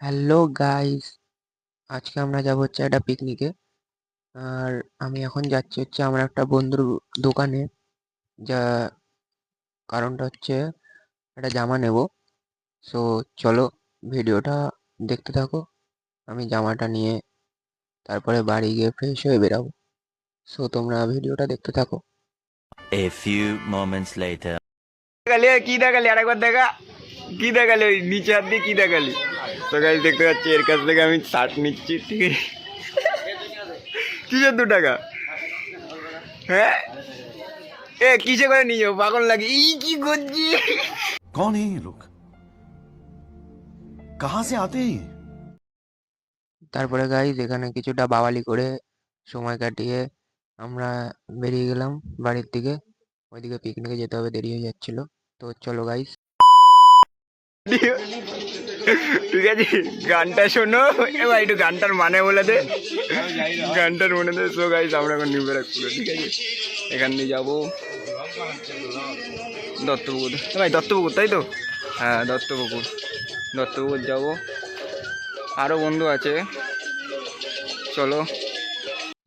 Hello guys, আজকে আমরা যাব হচ্ছে একটা পিকনিকে। আর আমি এখন যাচ্ছি হচ্ছে আমার একটা বন্ধুর দোকানে। যা কারণটা হচ্ছে একটা জামা নেব। সো চলো ভিডিওটা দেখতে থাকো। আমি জামাটা নিয়ে তারপরে বাড়ি গিয়ে ফ্রেশ হয়ে বেরাবো। সো তোমরা ভিডিওটা দেখতে থাকো। A few moments later. দেখালি কি দেখালি আরেকবার দেখা কি দেখালি ওই নিচে হাত দিয়ে কি দেখালি। তো গাইস দেখতে পাচ্ছি এর কাছ থেকে আমি শার্ট নিচ্ছি, ঠিক আছে? কিসের 2 টাকা? হ্যাঁ, এ কিসে করে নিয়ে যাবো? পাগল লাগে ই কি করছি। कौन है ये लोग? कहां से आते हैं ये? তারপরে গাইস এখানে কিছুটা বাওয়ালি করে সময় কাটিয়ে আমরা বেরিয়ে গেলাম বাড়ির দিকে। ওইদিকে পিকনিকে যেতে হবে, দেরি হয়ে যাচ্ছিল। তো চলো গাইস। ঠিক আছে, গানটা শোনো। এবার একটু গানটার মানে বলে দে, গানটার মনে দে। সো গাইস আমরা এখন নিউ ব্যারাকপুরে, ঠিক আছে? এখান দিয়ে যাবো দত্তপুকুর। ভাই দত্তপুকুর তাই তো? হ্যাঁ দত্তপুকুর যাবো। আরও বন্ধু আছে, চলো।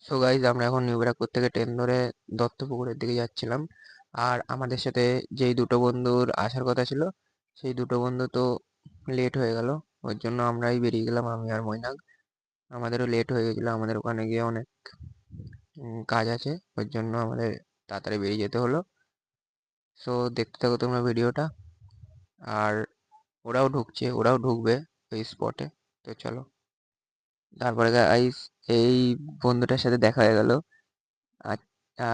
সো গাইজ আমরা এখন নিউ ব্যারাকপুর থেকে ট্রেন ধরে দত্তপুকুরের দিকে যাচ্ছিলাম। আর আমাদের সাথে যেই দুটো বন্ধুর আসার কথা ছিল, সেই দুটো বন্ধু তো লেট হয়ে গেল। ওর জন্য আমরাই বেরিয়ে গেলাম, আমি আর মৈনাক। আমাদেরও লেট হয়ে গেছিলো, আমাদের ওখানে গিয়ে অনেক কাজ আছে। ওর জন্য আমাদের তাড়াতাড়ি বেরিয়ে যেতে হলো। সো দেখতে থাকো তোমরা ভিডিওটা। আর ওরাও ঢুকবে ওই স্পটে। তো চলো। তারপরে গাইস এই বন্ধুটার সাথে দেখা হয়ে গেল। আর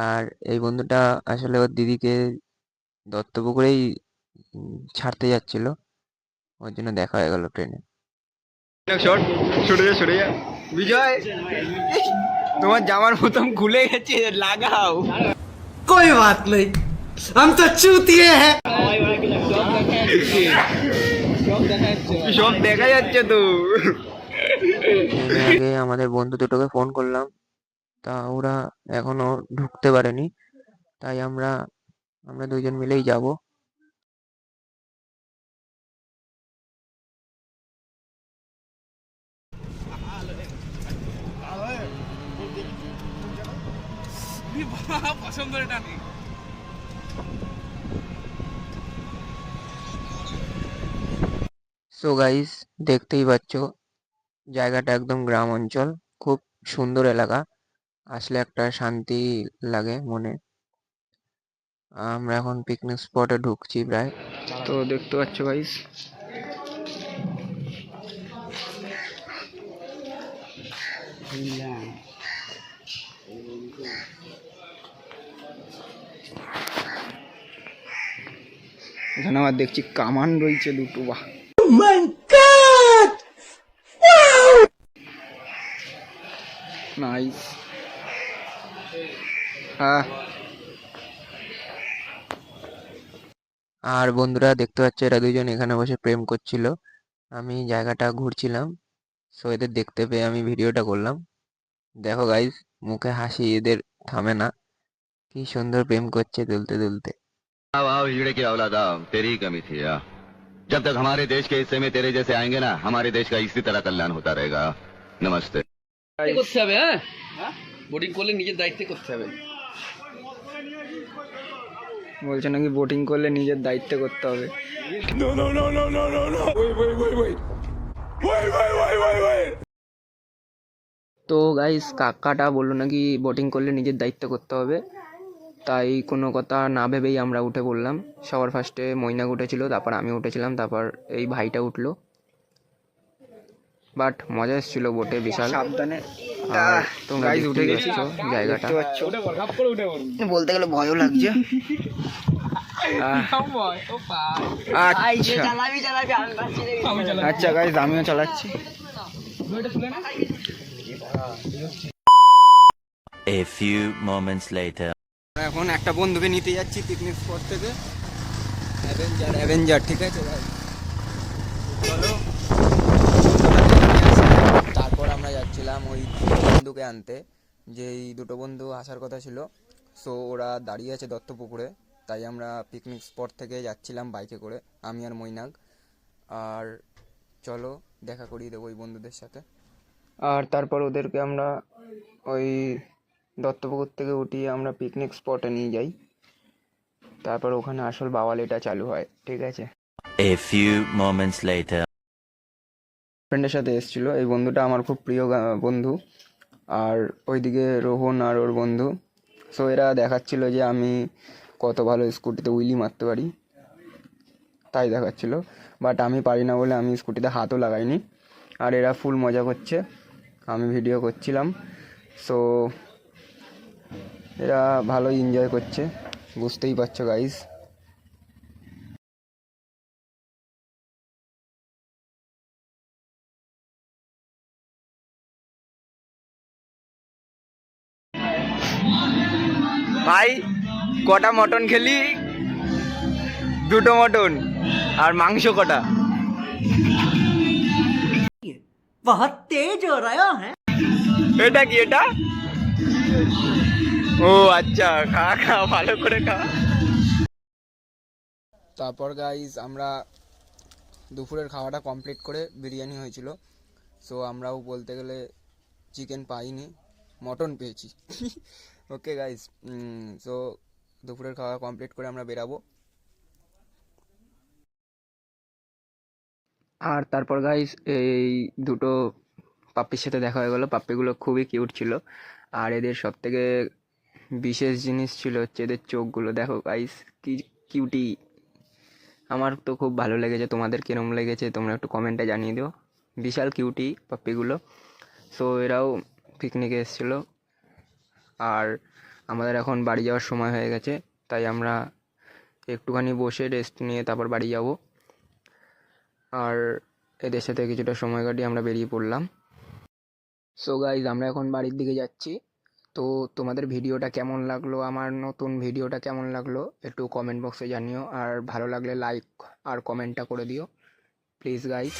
আর এই বন্ধুটা আসলে ওর দিদিকে দত্তপুকুরেই ছাড়তে যাচ্ছিল। ওর জন্য দেখা হয়ে গেল ট্রেনে। শর্ট, সরে যা বিজয়, তোমার জামার বোতাম খুলে গেছে, লাগাও। कोई बात नहीं, हम तो चूतिए हैं। সব দেখা যাচ্ছে তো। নেমে আগে আমাদের বন্ধু দুটোকে ফোন করলাম, তা ওরা এখনো ঢুকতে পারেনি। তাই আমরা আমরা দুইজন মিলেই যাব। সো গাইস দেখতেই পাচ্ছ জায়গাটা একদম গ্রাম অঞ্চল, খুব সুন্দর এলাকা। আসলে একটা শান্তি লাগে মনে। আমরা এখন পিকনিক স্পটে ঢুকছি প্রায়। তো দেখতে পাচ্ছ গাইস, এখানে আবার দেখছি কামান রয়েছে দুটো। বাহ, নাইস। হ্যাঁ, আর বন্ধুরা দেখতে পাচ্ছ এরা দুজন এখানে বসে প্রেম করছিল। আমি জায়গাটা ঘুরছিলাম, সো এদের দেখতে পেয়ে আমি ভিডিওটা করলাম। দেখো গাইস, মুখে হাসি এদের থামে না। কি সুন্দর প্রেম করছে দুলতে দুলতে। आओ आओ हीरे की औलादा, तेरी ही कमी थी यार। जब तक हमारे देश के हिस्से में तेरे जैसे आएंगे ना, हमारे देश का इसी तरह कल्याण होता रहेगा। नमस्ते। করতে হবে। হ্যাঁ, বোটিং করলে নিজের দায়িত্বে করতে হবে। বলছে নাকি বোটিং করলে নিজের দায়িত্বে করতে হবে। তো গাইস কাকাটা বললো নাকি বোটিং করলে নিজের দায়িত্ব করতে হবে। তাই কোনো কথা না ভেবেই আমরা উঠে পড়লাম। সবার ফার্স্টে মৈনাক উঠেছিল, তারপর আমি উঠেছিলাম, তারপর এই ভাইটা উঠলো। বাট মজা এসেছিল বোটে, বিশাল সাবধানে। আর তোমরা উঠে গেছো জায়গাটা, বলতে গেলে ভয়ও লাগছে। আচ্ছা গাইস আমিও চালাচ্ছি। A few moments later. এখন একটা বন্ধুকে নিতে যাচ্ছি পিকনিক স্পট থেকে, অ্যাভেঞ্জার, ঠিক আছে ভাই? চলো। তারপর আমরা যাচ্ছিলাম ওই বন্ধুকে আনতে, যেই দুটো বন্ধু আসার কথা ছিল। সো ওরা দাঁড়িয়ে আছে দত্তপুকুরে, তাই আমরা পিকনিক স্পট থেকে যাচ্ছিলাম বাইকে করে, আমি আর মৈনাক। আর চলো দেখা করিয়ে দেবো ওই বন্ধুদের সাথে। আর তারপর ওদেরকে আমরা ওই দত্তপুকুর থেকে উঠিয়ে আমরা পিকনিক স্পটে নিয়ে যাই, তারপর ওখানে আসল বাওয়ালিটা চালু হয়, ঠিক আছে। A few moments later. ফ্রেন্ডের সাথে এসেছিলো, এই বন্ধুটা আমার খুব প্রিয় বন্ধু, আর ওইদিকে রোহন আর ওর বন্ধু। সো এরা দেখাচ্ছিল যে আমি কত ভালো স্কুটিতে উইলি মারতে পারি, তাই দেখাচ্ছিল। বাট আমি পারি না বলে আমি স্কুটিতে হাতও লাগাইনি। আর এরা ফুল মজা করছে, আমি ভিডিও করছিলাম। সো এরা ভালোই এনজয় করছে, বুঝতেই পারছো গাইস। ভাই কটা মটন খেলি? 2টো মটন। আর মাংস কটা? बहुत तेज हो रहा है। এটা কি এটা? ও আচ্ছা, খা খা ভালো করে খা। তারপর গাইস আমরা দুপুরের খাওয়াটা কমপ্লিট করে বিরিয়ানি হয়েছিল। সো আমরাও বলতে গেলে চিকেন পাইনি, মটন পেয়েছি। ওকে গাইস, সো দুপুরের খাওয়া কমপ্লিট করে আমরা বেরাবো। আর তারপর গাইস এই দুটো পাপ্পির সাথে দেখা হয়ে গেল। পাপ্পিগুলো খুবই কিউট ছিল। আর এদের সব থেকে বিশেষ জিনিস ছিল হচ্ছে এদের চোখগুলো। দেখো গাইস কি কিউটি, আমার তো খুব ভালো লেগেছে। তোমাদের কিরম লেগেছে তোমরা একটু কমেন্টে জানিয়ে দিও। বিশাল কিউটি পাপ্পিগুলো। সো এরাও পিকনিকে এসেছিলো। আর আমাদের এখন বাড়ি যাওয়ার সময় হয়ে গেছে, তাই আমরা একটুখানি বসে রেস্ট নিয়ে তারপর বাড়ি যাব। আর এদের সাথে কিছুটা সময় কাটিয়ে আমরা বেরিয়ে পড়লাম। সো গাইজ আমরা এখন বাড়ির দিকে যাচ্ছি। তো তোমাদের ভিডিওটা কেমন লাগলো, আমার নতুন ভিডিওটা কেমন লাগলো একটু কমেন্ট বক্সে জানিও। আর ভালো লাগলে লাইক আর কমেন্টটা করে দিও প্লিজ গাইজ।